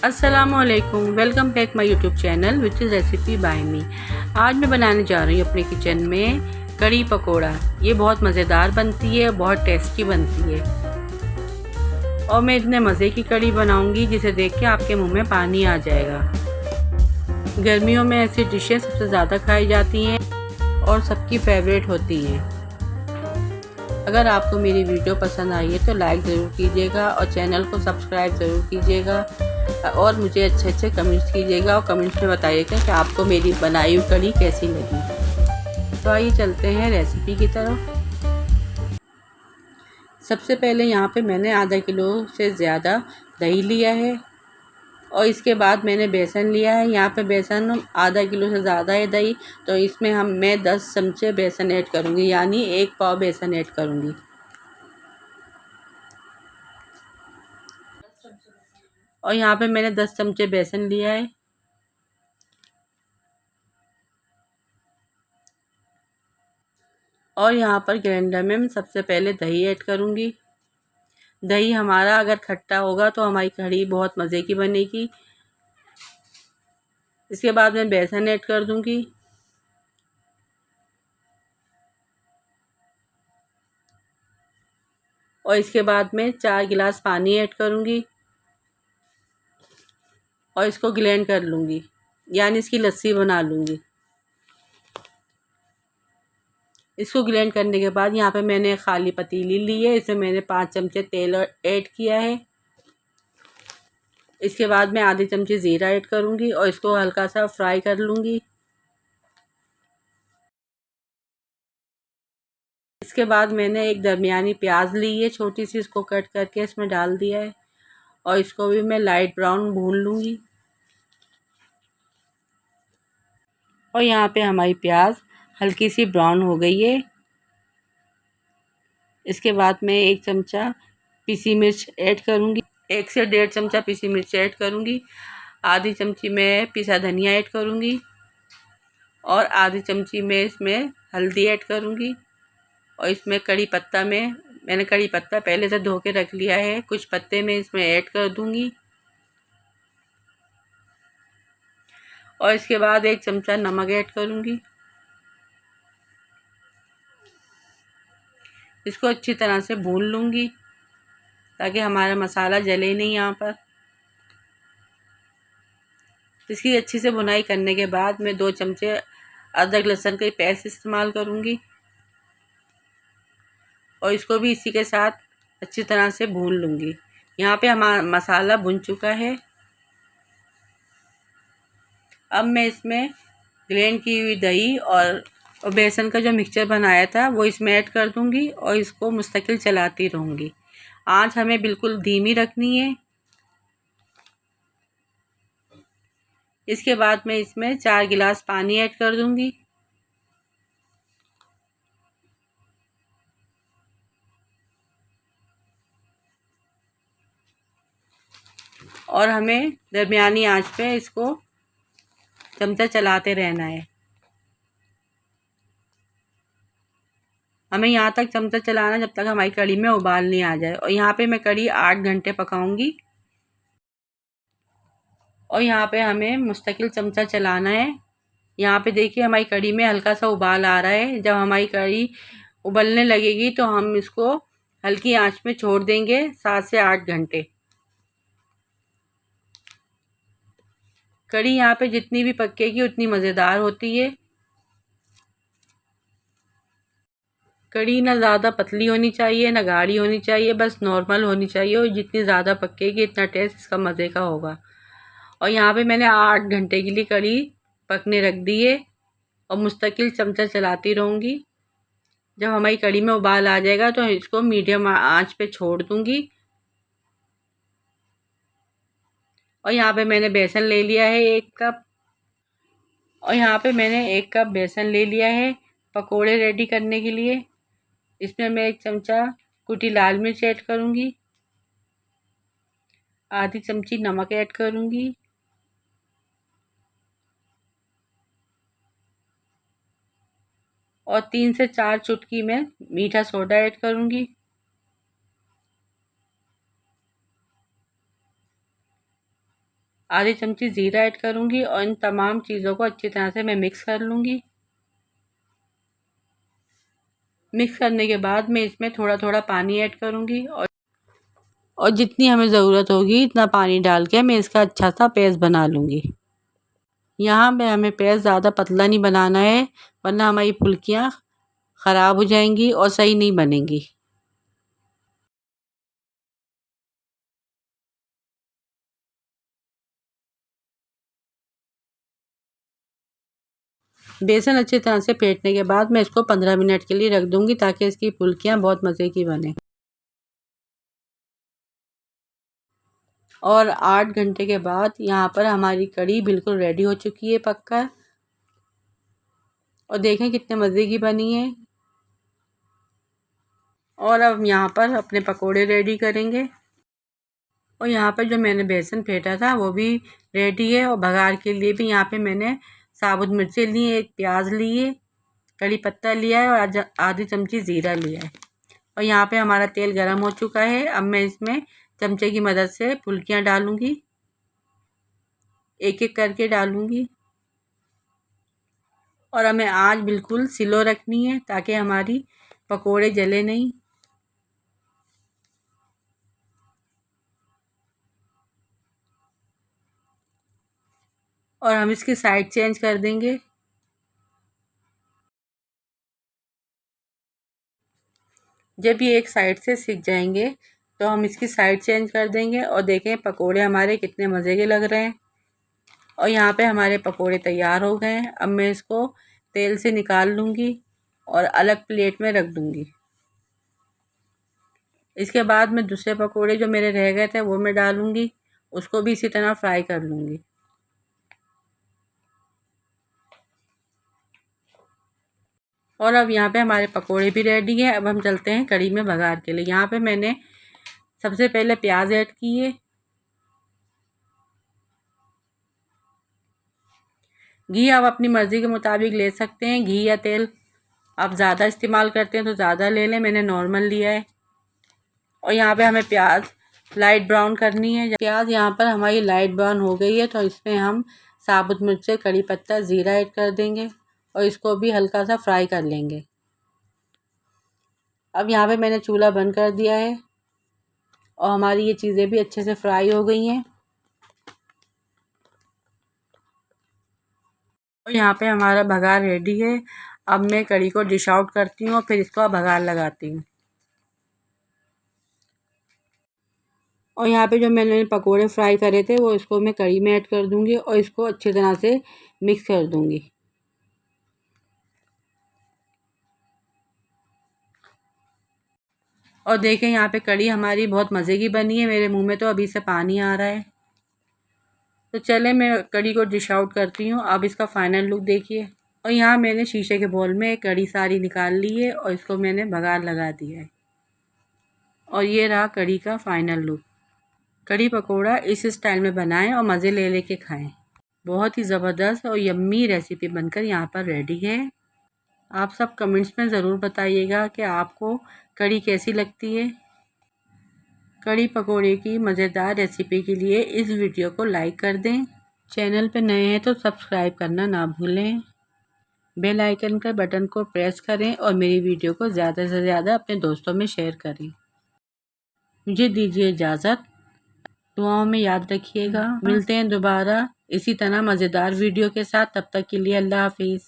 अस्सलामुअलैकुम, welcome back my YouTube channel which is recipe by me. आज मैं बनाने जा रही हूँ अपने किचन में कड़ी पकोड़ा। ये बहुत मज़ेदार बनती है, बहुत टेस्टी बनती है और मैं इतने मज़े की कड़ी बनाऊँगी जिसे देख के आपके मुंह में पानी आ जाएगा। गर्मियों में ऐसी डिशें सबसे ज़्यादा खाई जाती हैं और सबकी फेवरेट होती हैं। अगर आपको मेरी वीडियो पसंद आई है तो लाइक ज़रूर कीजिएगा और चैनल को सब्सक्राइब ज़रूर कीजिएगा और मुझे अच्छे कमेंट्स कीजिएगा और कमेंट्स में बताइएगा कि आपको मेरी बनाई हुई कड़ी कैसी लगी। तो आइए चलते हैं रेसिपी की तरफ। सबसे पहले यहाँ पे मैंने आधा किलो से ज़्यादा दही लिया है और इसके बाद मैंने बेसन लिया है। यहाँ पे बेसन आधा किलो से ज़्यादा है दही, तो इसमें मैं 10 चमचे बेसन ऐड करूँगी, यानी 1 पाव बेसन ऐड करूँगी। और यहाँ पे मैंने 10 चमचे बेसन लिया है और यहाँ पर ग्राइंडर में मैं सबसे पहले दही ऐड करूँगी। दही हमारा अगर खट्टा होगा तो हमारी कढ़ी बहुत मज़े की बनेगी। इसके बाद मैं बेसन ऐड कर दूँगी और इसके बाद मैं 4 गिलास पानी ऐड करूँगी और इसको ग्राइंड कर लूँगी, यानी इसकी लस्सी बना लूँगी। इसको ग्राइंड करने के बाद यहाँ पे मैंने खाली पतीली ली है, इसमें मैंने 5 चमचे तेल ऐड किया है। इसके बाद मैं आधी चमची ज़ीरा ऐड करूँगी और इसको हल्का सा फ्राई कर लूँगी। इसके बाद मैंने एक दरमियानी प्याज ली है छोटी सी, इसको कट करके इसमें डाल दिया है और इसको भी मैं लाइट ब्राउन भून लूँगी। और यहाँ पे हमारी प्याज हल्की सी ब्राउन हो गई है। इसके बाद मैं 1 चमचा पिसी मिर्च ऐड करूँगी, 1 से 1.5 चमचा पिसी मिर्च ऐड करूँगी। आधी चमची मैं पिसा धनिया ऐड करूँगी और आधी चमची मैं इसमें हल्दी ऐड करूँगी और इसमें मैंने कड़ी पत्ता पहले से धो के रख लिया है, कुछ पत्ते मैं इसमें ऐड कर दूँगी और इसके बाद 1 चमचा नमक ऐड करूँगी। इसको अच्छी तरह से भून लूँगी ताकि हमारा मसाला जले नहीं यहाँ पर। इसकी अच्छी से भुनाई करने के बाद मैं 2 चमचे अदरक लहसुन का पेस्ट इस्तेमाल करूँगी और इसको भी इसी के साथ अच्छी तरह से भून लूँगी। यहाँ पे हमारा मसाला भुन चुका है। अब मैं इसमें ग्राइंड की हुई दही और बेसन का जो मिक्सचर बनाया था वो इसमें ऐड कर दूँगी और इसको मुस्तकिल चलाती रहूँगी। आँच हमें बिल्कुल धीमी रखनी है। इसके बाद मैं इसमें 4 गिलास पानी ऐड कर दूँगी और हमें दरमियानी आंच पे इसको चमचा चलाते रहना है। हमें यहाँ तक चमचा चलाना जब तक हमारी कड़ी में उबाल नहीं आ जाए। और यहाँ पे मैं कड़ी 8 घंटे पकाऊंगी और यहाँ पे हमें मुस्तकिल चमचा चलाना है। यहाँ पे देखिए हमारी कड़ी में हल्का सा उबाल आ रहा है। जब हमारी कड़ी उबलने लगेगी तो हम इसको हल्की आंच में छोड़ देंगे 7 से 8 घंटे। कड़ी यहाँ पे जितनी भी पकेगी उतनी मज़ेदार होती है। कड़ी ना ज़्यादा पतली होनी चाहिए ना गाढ़ी होनी चाहिए, बस नॉर्मल होनी चाहिए और जितनी ज़्यादा पकेगी इतना टेस्ट इसका मज़े का होगा। और यहाँ पे मैंने 8 घंटे के लिए कड़ी पकने रख दी है और मुस्तकिल चमचा चलाती रहूँगी। जब हमारी कड़ी में उबाल आ जाएगा तो इसको मीडियम आंच पे छोड़ दूँगी। और यहाँ पे मैंने बेसन ले लिया है 1 कप और यहाँ पे मैंने 1 कप बेसन ले लिया है पकोड़े रेडी करने के लिए। इसमें मैं 1 चमचा कुटी लाल मिर्च ऐड करूँगी, आधी चमची नमक ऐड करूँगी और 3 से 4 चुटकी मैं मीठा सोडा ऐड करूँगी। आधी चमची ज़ीरा ऐड करूँगी और इन तमाम चीज़ों को अच्छी तरह से मैं मिक्स कर लूँगी। मिक्स करने के बाद मैं इसमें थोड़ा थोड़ा पानी ऐड करूँगी और जितनी हमें ज़रूरत होगी इतना पानी डाल के मैं इसका अच्छा सा पेस्ट बना लूँगी। यहाँ पे हमें पेस्ट ज़्यादा पतला नहीं बनाना है, वरना हमारी फुल्कियाँ ख़राब हो जाएंगी और सही नहीं बनेंगी। बेसन अच्छी तरह से फेंटने के बाद मैं इसको 15 मिनट के लिए रख दूँगी ताकि इसकी फुल्कियाँ बहुत मज़े की बने। और 8 घंटे के बाद यहाँ पर हमारी कढ़ी बिल्कुल रेडी हो चुकी है पककर। और देखें कितने मज़े की बनी है। और अब यहाँ पर अपने पकोड़े रेडी करेंगे। और यहाँ पर जो मैंने बेसन फेंटा था वो भी रेडी है। और बघार के लिए भी यहाँ पे मैंने साबुत मिर्ची ली है, एक प्याज लिए, कड़ी पत्ता लिया है और आधी चमची ज़ीरा लिया है। और यहाँ पे हमारा तेल गरम हो चुका है। अब मैं इसमें चमचे की मदद से फुल्कियाँ डालूँगी, एक एक करके डालूँगी। और हमें आँच बिल्कुल स्लो रखनी है ताकि हमारी पकोड़े जले नहीं। और हम इसकी साइड चेंज कर देंगे। जब ये एक साइड से सिक जाएंगे तो हम इसकी साइड चेंज कर देंगे। और देखें पकोड़े हमारे कितने मज़े के लग रहे हैं। और यहाँ पे हमारे पकोड़े तैयार हो गए हैं। अब मैं इसको तेल से निकाल लूँगी और अलग प्लेट में रख दूँगी। इसके बाद मैं दूसरे पकोड़े जो मेरे रह गए थे वो मैं डालूँगी, उसको भी इसी तरह फ्राई कर लूँगी। और अब यहाँ पे हमारे पकोड़े भी रेडी है। अब हम चलते हैं कढ़ी में बघार के लिए। यहाँ पे मैंने सबसे पहले प्याज ऐड किए, घी आप अपनी मर्ज़ी के मुताबिक ले सकते हैं। घी या तेल आप ज़्यादा इस्तेमाल करते हैं तो ज़्यादा ले लें, मैंने नॉर्मल लिया है। और यहाँ पे हमें प्याज लाइट ब्राउन करनी है। प्याज यहाँ पर हमारी लाइट ब्राउन हो गई है तो इसमें हम साबुत मिर्च, कड़ी पत्ता, ज़ीरा ऐड कर देंगे और इसको भी हल्का सा फ्राई कर लेंगे। अब यहाँ पे मैंने चूल्हा बंद कर दिया है और हमारी ये चीज़ें भी अच्छे से फ्राई हो गई हैं। और यहाँ पे हमारा बघार रेडी है। अब मैं कढ़ी को डिश आउट करती हूँ और फिर इसको बघार लगाती हूँ। और यहाँ पे जो मैंने पकोड़े फ्राई करे थे वो इसको मैं कढ़ी में ऐड कर दूँगी और इसको अच्छी तरह से मिक्स कर दूँगी। और देखें यहाँ पे कढ़ी हमारी बहुत मज़े की बनी है। मेरे मुंह में तो अभी से पानी आ रहा है। तो चले मैं कढ़ी को डिश आउट करती हूँ। अब इसका फ़ाइनल लुक देखिए। और यहाँ मैंने शीशे के बोल में कढ़ी सारी निकाल ली है और इसको मैंने बघार लगा दिया है। और ये रहा कढ़ी का फ़ाइनल लुक। कढ़ी पकोड़ा इस स्टाइल में बनाएं और मज़े ले लेके खाएं। बहुत ही ज़बरदस्त और यम्मी रेसिपी बनकर यहाँ पर रेडी है। आप सब कमेंट्स में ज़रूर बताइएगा कि आपको कढ़ी कैसी लगती है। कढ़ी पकोड़े की मज़ेदार रेसिपी के लिए इस वीडियो को लाइक कर दें। चैनल पर नए हैं तो सब्सक्राइब करना ना भूलें। बेल आइकन के बटन को प्रेस करें और मेरी वीडियो को ज़्यादा से ज़्यादा अपने दोस्तों में शेयर करें। मुझे दीजिए इजाज़त। दुआओं में याद रखिएगा। मिलते हैं दोबारा इसी तरह मज़ेदार वीडियो के साथ। तब तक के लिए अल्लाह हाफिज़।